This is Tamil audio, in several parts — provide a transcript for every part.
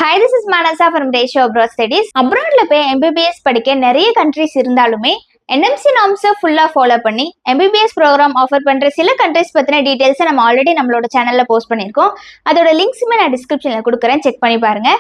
Hi, this is Manasa from Ratio Abroad Studies. Abroad la pay MBBS படிக்க நிறைய countries இருந்தாலுமே NMC norms ஃபுல்லா ஃபாலோ பண்ணி MBBS ப்ரோக்ராம் ஆஃபர் பண்ற சில கண்ட்ரிஸ் பத்தின டீடைல்ஸ் நம்ம ஆல்ரெடி நம்மளோட சேனல்ல போஸ்ட் பண்ணிருக்கோம். அதோட லிங்க்ஸுமே நான் டிஸ்கிரிப்ஷன்ல கொடுக்குறேன், செக் பண்ணி பாருங்க.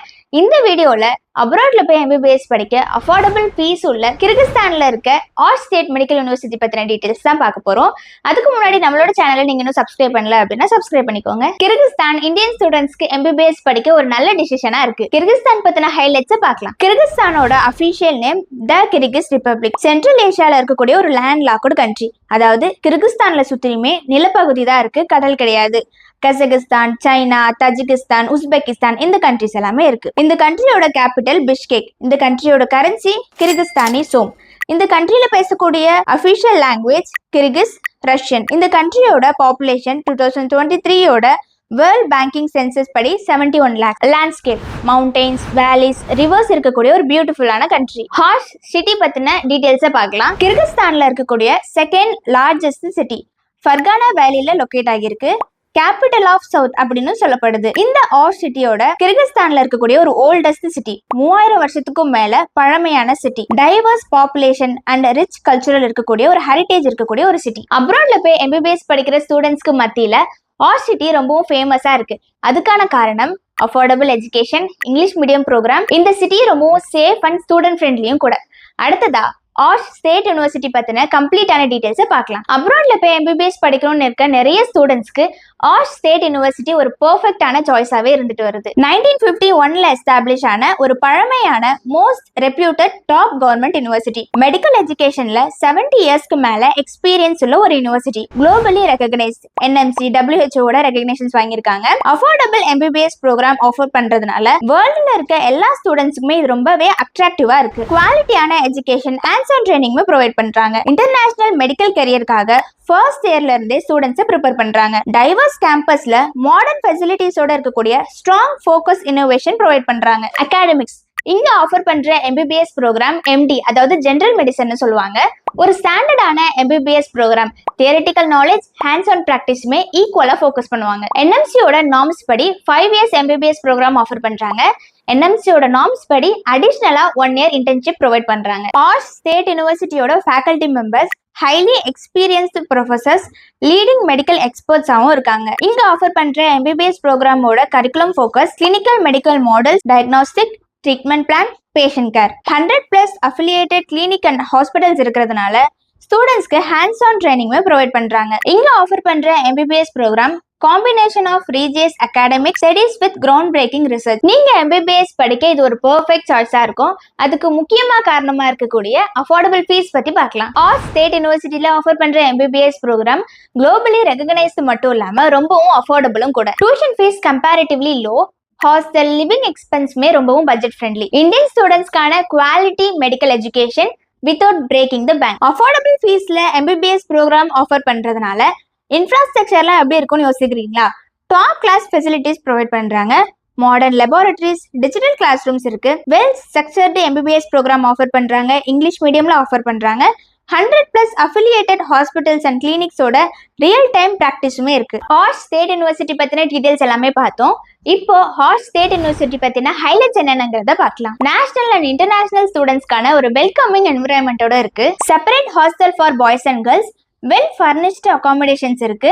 இந்த வீடியோல அப்ராட்ல போய் MBBS படிக்க அஃபோர்டபுள் ஃபீஸ் உள்ள கிர்கிஸ்தான்ல இருக்க ஆர்ட்ஸ் ஸ்டேட் மெடிக்கல் யூனிவர்சிட்டி பத்தின டீடைல்ஸ் தான் பார்க்க போறோம். அதுக்கு முன்னாடி நம்மளோட சேனலை நீங்க இன்னும் சப்ஸ்கிரைப் பண்ணல அப்படின்னா சப்ஸ்கிரைப் பண்ணிக்கோங்க. கிர்கிஸ்தான் இந்தியன் ஸ்டூடெண்ட்ஸ்க்கு MBBS படிக்க ஒரு நல்ல டிசிஷனா இருக்கு. கிர்கிஸ்தான் பத்தின ஹைலைட்ஸ் பார்க்கலாம். கிர்கிஸ்தானோட official name the Kyrgyz republic. Central ஏஷியால இருக்கக்கூடிய ஒரு லேண்ட் லாக்டு கண்ட்ரி. அதாவது கிர்கிஸ்தான்ல சுத்தியுமே நிலப்பகுதி தான் இருக்கு, கடல் கிடையாது. கசகஸ்தான், சைனா, தஜிகிஸ்தான், உஸ்பெகிஸ்தான் இந்த கண்ட்ரிஸ் எல்லாமே இருக்கு. இந்த கண்ட்ரியோட கேபிட்டல் பிஷ்கேக். இந்த கண்ட்ரியோட கரன்சி கிர்கிஸ்தானி சோம். இந்த கண்ட்ரியில பேசக்கூடிய அபிஷியல் லாங்குவேஜ் கிர்கிஸ் ரஷ்யன். இந்த கண்ட்ரியோட பாப்புலேஷன் 2023யோட வேர்ல்ட் பேங்கிங் சென்சஸ் படி 71 lakh. லேண்ட்ஸ்கேப், மவுண்டெயின்ஸ், வேலிஸ், ரிவர்ஸ் இருக்கக்கூடிய ஒரு பியூட்டிஃபுல்லான கண்ட்ரி. ஹார்ஸ் சிட்டி பத்தின டீடைல்ஸை பார்க்கலாம். கிர்கிஸ்தான்ல இருக்கக்கூடிய செகண்ட் லார்ஜஸ்ட் சிட்டி ஃபர்கானா வேலியில லொக்கேட் ஆகியிருக்கு. கேபிட்டல் ஆஃப் சவுத் அப்படின்னு சொல்லப்படுது. இந்த ஆர் சிட்டியோட கிர்கிஸ்தான்ல இருக்கக்கூடிய ஒரு ஓல்டஸ்ட் சிட்டி, 3000 வருஷத்துக்கும் மேல பழமையான city, divorce population and rich cultural இருக்கக்கூடிய ஒரு ஹெரிட்டேஜ் இருக்கக்கூடிய ஒரு சிட்டி. அப்ராட்ல போய் MBBS படிக்கிற ஸ்டூடெண்ட்ஸ்க்கு மத்தியில ஆர் சிட்டி ரொம்பவும் ஃபேமஸா இருக்கு. அதுக்கான காரணம் affordable education, English medium programme. இந்த சிட்டி ரொம்பவும் சேஃப் அண்ட் ஸ்டூடெண்ட் ஃப்ரெண்ட்லியும் கூட. அடுத்ததா ஆர்ட்ஸ் ஸ்டேட் யூனிவர்சிட்டி பத்தின கம்ப்ளீட்டான டீடைல்ஸை பார்க்கலாம். அப்ராட்ல போய் MBBS படிக்கணும்னு இருக்க நிறைய ஸ்டூடெண்ட்ஸ்க்கு ஆர்ட்ஸ் ஸ்டேட் யூனிவர்சிட்டி ஒரு பெர்ஃபெக்டான சாய்ஸாவே இருந்துட்டு வருது. 1951ல எஸ்டாப்ளிஷ் ஆன ஒரு பழமையான most reputed top government university. Medical எஜுகேஷன்ல 70 இயர்ஸ்க்கு மேல எக்ஸ்பீரியன்ஸ் உள்ள ஒரு university. Globally recognised NMC, WHO recognitions வாங்கியிருக்காங்க. அஃபோர்டபுள் MBBS ப்ரோக்ராம் ஆஃபர் பண்றதுனால வேர்ல்ட்ல இருக்க எல்லா ஸ்டூடெண்ட்ஸ்க்குமே இது ரொம்பவே அட்ராக்டிவா இருக்கு. குவாலிட்டியான எஜுகேஷன் hands-on training ப்ரொவைட் பண்றாங்க. இன்டர்நேஷனல் மெடிக்கல் கரியருக்காக ஃபர்ஸ்ட் இயர்ல இருந்தே ஸ்டூடெண்ட்ஸை ப்ரிப்பேர் பண்றாங்க. டைவர்ஸ் கேம்பஸ்ல மாடர்ன் ஃபெசிலிட்டிஸோட இருக்கக்கூடிய ஸ்ட்ராங் ஃபோக்கஸ் இன்னோவேஷன் ப்ரொவைட் பண்றாங்க. அகாடமிக்ஸ், இங்க ஆஃபர் பண்ற MBBS ப்ரோக்ராம் MD, அதாவது ஜெனரல் மெடிசன் சொல்லுவாங்க. ஒரு ஸ்டாண்டர்டான MBBS program. Theoretical knowledge, hands on ப்ராக்டிஸுமே ஈக்குவலா ஃபோக்கஸ் பண்ணுவாங்க. NMCயோட நார்ம்ஸ் படி 5 years MBBS ப்ரோக்ராம் ஆஃபர் பண்றாங்க. NMCயோட நார்ம்ஸ் படி அடிஷனலா 1 year இன்டர்ன்ஷிப் ப்ரொவைட் பண்றாங்க. ஆர்ட்ஸ் ஸ்டேட் யூனிவர்சிட்டியோட faculty members highly experienced professors, leading medical எக்ஸ்பர்ட்ஸாகவும் இருக்காங்க. இங்க ஆஃபர் பண்ற MBBS ப்ரோக்ராமோட curriculum focus clinical medical models, diagnostic, treatment plan, patient care. 100+ affiliated clinic and hospitals இருக்கிறதுனால ஸ்டூடெண்ட்ஸ்க்கு ஹேண்ட்ஸ் ஆன் ட்ரைனிங்குமே ப்ரொவைட் பண்றாங்க. இங்க ஆஃபர் பண்ற MBBS programme combination of rigorous academic studies with ground breaking research. நீங்க MBBS படிக்க இது ஒரு பெர்ஃபெக்ட் சாய்ஸா இருக்கும். அதுக்கு முக்கியமா காரணமா இருக்கக்கூடிய அஃபோர்டபுள் ஃபீஸ் பத்தி பார்க்கலாம். ஆர்ட்ஸ் ஸ்டேட் யூனிவர்சிட்டியில ஆஃபர் பண்ற MBBS ப்ரோக்ராம் குளோபலி ரெகக்னைஸ்டு மட்டும் இல்லாம ரொம்பவும் அஃபோர்டபுளும் கூட. Tuition fees comparatively low. Hostel, living எக்ஸ்பென்ஸ்மே ரொம்பவும் பட்ஜெட் ஃப்ரெண்ட்லி. இந்தியன் ஸ்டூடெண்ட்ஸ்க்கான quality medical education without breaking the bank. அஃபோர்டபுள் ஃபீஸ்ல MBBS ப்ரோக்ராம் ஆஃபர் பண்றதுனால இன்ஃப்ராஸ்ட்ரக்சர்லாம் எப்படி இருக்கும்னு யோசிக்கிறீங்களா? டாப் கிளாஸ் ஃபெசிலிட்டிஸ் ப்ரொவைட் பண்றாங்க. Modern laboratories, digital classrooms இருக்கு. Well structured MBBS program offer பண்றாங்க. இங்கிலீஷ் மீடியம்ல ஆஃபர் பண்றாங்க. 100+ affiliated hospitals and கிளினிக்ஸோட real time ப்ராக்டிஸுமே இருக்கு. ஆர்ட்ஸ் ஸ்டேட் யூனிவர்சிட்டி பத்தின டீடைல்ஸ் எல்லாமே பார்த்தோம். இப்போ ஆர்ட்ஸ் ஸ்டேட் யூனிவர்சிட்டி பத்தின ஹைலைட்ஸ் என்னங்கிறத பார்க்கலாம். நேஷனல் அண்ட் இன்டர்நேஷனல் ஸ்டூடெண்ட்ஸ்க்கான ஒரு வெல்கமிங் என்விரான்மெண்டோட இருக்கு. Separate hostel for boys and girls, well furnished accommodations இருக்கு.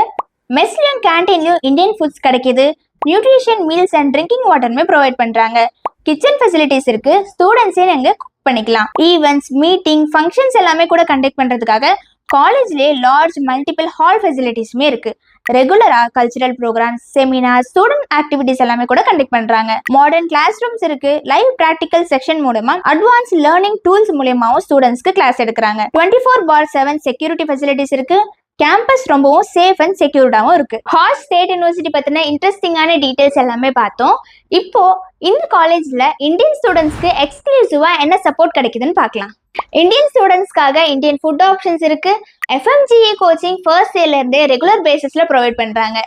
மெஸ்லயும் கேண்டீன்லயும் இந்தியன் ஃபுட்ஸ் கிடைக்குது. நியூட்ரிஷன் மீல்ஸ் அண்ட் ட்ரிங்கிங் வாட்டருமே ப்ரொவைட் பண்றாங்க. கிச்சன் ஃபெசிலிட்டிஸ் இருக்கு. ஸ்டூடெண்ட்ஸே அங்க குக் பண்ணிக்கலாம். ஈவெண்ட்ஸ், மீட்டிங், ஃபங்க்ஷன்ஸ் எல்லாமே கூட கண்டக்ட் பண்றதுக்காக காலேஜ்லேயே லார்ஜ் மல்டிபிள் ஹால் ஃபெசிலிட்டிஸுமே இருக்கு. ரெகுலரா cultural programmes, seminar, student activities எல்லாமே கூட கண்டக்ட் பண்றாங்க. மாடர்ன் கிளாஸ் ரூம்ஸ் இருக்கு. லைவ் பிராக்டிக்கல் செக்ஷன் மூலமா அட்வான்ஸ் லேர்னிங் டூல்ஸ் மூலமாவும் ஸ்டூடெண்ட்ஸ்க்கு கிளாஸ் எடுக்கிறாங்க. 24/7 செக்யூரிட்டி ஃபெசிலிட்டிஸ் இருக்கு. கேம்பஸ் ரொம்பவும் சேஃப் அண்ட் செக்யூர்டாவும் இருக்கு. ஆர்ட்ஸ் ஸ்டேட் யூனிவர்சிட்டி பத்தின இன்ட்ரெஸ்டிங்கான டீடைல்ஸ் எல்லாமே பார்த்தோம். இப்போ இந்த காலேஜ்ல இந்தியன் ஸ்டூடெண்ட்ஸ்க்கு எக்ஸ்க்ளூசிவா என்ன சப்போர்ட் கிடைக்குதுன்னு பார்க்கலாம். இந்தியன் ஸ்டூடெண்ட்ஸ்க்காக இந்தியன் ஃபுட் ஆப்ஷன்ஸ் இருக்கு. FMGE கோச்சிங் ஃபர்ஸ்ட் இயர்ல இருந்தே ரெகுலர் பேசிஸ்ல ப்ரொவைட் பண்றாங்க.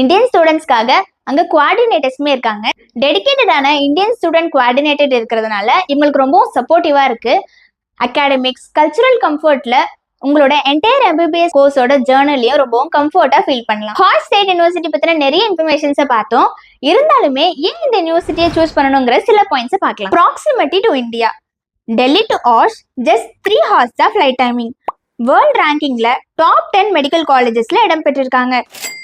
இந்தியன் ஸ்டூடெண்ட்ஸ்க்காக அங்க குவார்டினேட்டர்ஸ்மே இருக்காங்க. டெடிகேட்டடான இந்தியன் ஸ்டூடெண்ட் குவார்டினேட்டர் இருக்கிறதுனால இவங்களுக்கு ரொம்பவும் சப்போர்ட்டிவா இருக்கு. அகாடமிக்ஸ், கல்ச்சுரல் கம்ஃபர்ட்ல உங்களோட என்டையர் MBBS கோர்ஸோட ஜேர்னலையும் ரொம்பவும் கம்ஃபர்ட்டா ஃபீல் பண்ணலாம். ஹாட் ஸ்டேட் யூனிவர்சிட்டி பத்தின நிறைய இன்ஃபர்மேஷன்ஸை பார்த்தோம். இருந்தாலுமே ஏன் இந்த யூனிவர்சிட்டியை சூஸ் பண்ணணுங்கிற சில பாயிண்ட்ஸை பார்க்கலாம். Proximity to India. Delhi to ஆர்ஸ் ஜஸ்ட் 3 hours தான் ஃப்ளைட் டைமிங். வேர்ல்ட் ரேங்கிங்ல டாப் 10 மெடிக்கல் காலேஜஸ்ல இடம் பெற்றிருக்காங்க.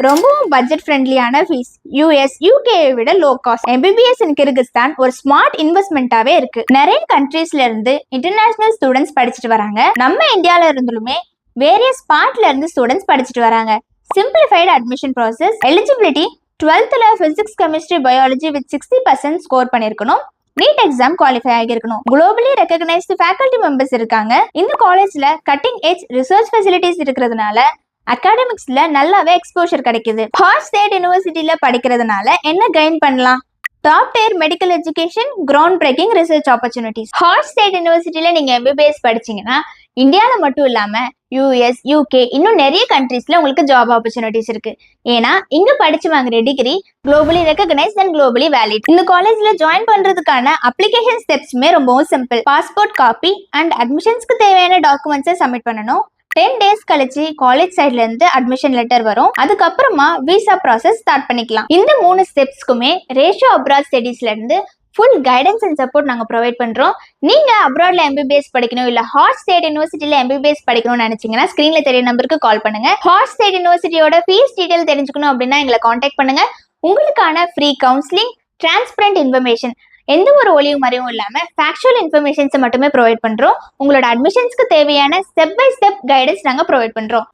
ரொம்பவும் பட்ஜெட் ஃப்ரெண்ட்லியான ஃபீஸ். US UK விட low cost. MBBS in Kyrgyzstan ஒரு ஸ்மார்ட் இன்வெஸ்ட்மெண்ட்டாவே இருக்கு. நிறைய கண்ட்ரீஸ்ல இருந்து இன்டர்நேஷனல் ஸ்டூடெண்ட்ஸ் படிச்சுட்டு வராங்க. நம்ம இந்தியால இருந்துமே வேரியஸ் பார்ட்ல இருந்து ஸ்டூடெண்ட்ஸ் படிச்சுட்டு வராங்க. Simplified admission process. Eligibility 12th physics chemistry biology with 60% score பண்ணிருக்கணும். நீட் எக்ஸாம் குவாலிஃபை ஆகியிருக்கணும். குளோபலி ரெகக்னைஸ்டு ஃபேக்கல்டி மெம்பர்ஸ் இருக்காங்க. இந்த காலேஜ்ல கட்டிங் எட்ஜ் ரிசர்ச் ஃபெசிலிட்டிஸ் இருக்கிறதுனால அகாடமிக்ஸ்ல நல்லாவே எக்ஸ்போஷர் கிடைக்குது. ஹாட் ஸ்டேட் யூனிவர்சிட்டியில படிக்கிறதுனால என்ன கெயின் பண்ணலாம்? Top tier medical education, ground breaking research opportunities. Hot state யூனிவர்சிட்டியில நீங்க MBBS படிச்சீங்கன்னா இந்தியாவில மட்டும் இல்லாம US UK இன்னும் நிறைய கண்ட்ரீஸ்ல உங்களுக்கு ஜாப் ஆப்பர்ச்சுனிட்டிஸ் இருக்கு. ஏன்னா இங்க படிச்சு வாங்குற degree globally recognised and globally valid. இந்த காலேஜ்ல ஜாயின் பண்றதுக்கான அப்ளிகேஷன் ஸ்டெப்ஸ்மே ரொம்பவும் சிம்பிள். பாஸ்போர்ட் காப்பி அண்ட் அட்மிஷன்ஸ்க்கு தேவையான டாக்குமெண்ட்ஸை சப்மிட் பண்ணணும். 10 days கழிச்சு காலேஜ் சைட்ல இருந்து அட்மிஷன் லெட்டர் வரும். அதுக்கப்புறமா விசா ப்ராசஸ் ஸ்டார்ட் பண்ணிக்கலாம். இந்த 3 ஸ்டெப்ஸ்க்குமே ரேஷியோ அப்ராட் ஸ்டடீஸ்ல இருந்து ஃபுல் கைடன்ஸ் அண்ட் சப்போர்ட் நாங்கள் ப்ரொவைட் பண்ணுறோம். நீங்கள் அப்ராட்ல MBBS படிக்கணும் இல்லை ஹாட் ஸ்டேட் யூனிவர்சிட்டியில் MBBS படிக்கணும்னு நினச்சிங்கன்னா ஸ்க்ரீனில் தெரிய நம்பருக்கு கால் பண்ணுங்க. ஹாட் ஸ்டேட் யூனிவர்சிட்டியோட ஃபீஸ் டீட்டெயில் தெரிஞ்சுக்கணும் அப்படின்னா எங்களை காண்டாக்ட் பண்ணுங்க. உங்களுக்கான ஃப்ரீ கவுன்சிலிங், டிரான்ஸ்பரண்ட் இன்ஃபர்மேஷன், எந்த ஒரு ஒளியும் மறைவும் இல்லாமல் ஃபேக்சுவல் இன்ஃபர்மேஷன்ஸை மட்டுமே ப்ரொவைட் பண்ணுறோம். உங்களோட அட்மிஷன்ஸ்க்கு தேவையான ஸ்டெப் பை ஸ்டெப் கைடன்ஸ் நாங்கள் ப்ரொவைட் பண்ணுறோம்.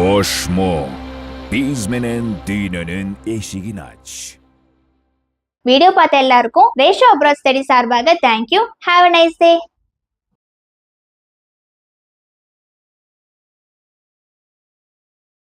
Oshmo, Bizmen'in dininin eşiğini aç. Video பார்த்த எல்லாருக்கும் ரேஷியோ அப்ராட் ஸ்டடி சார்பாக thank you. Have a nice day.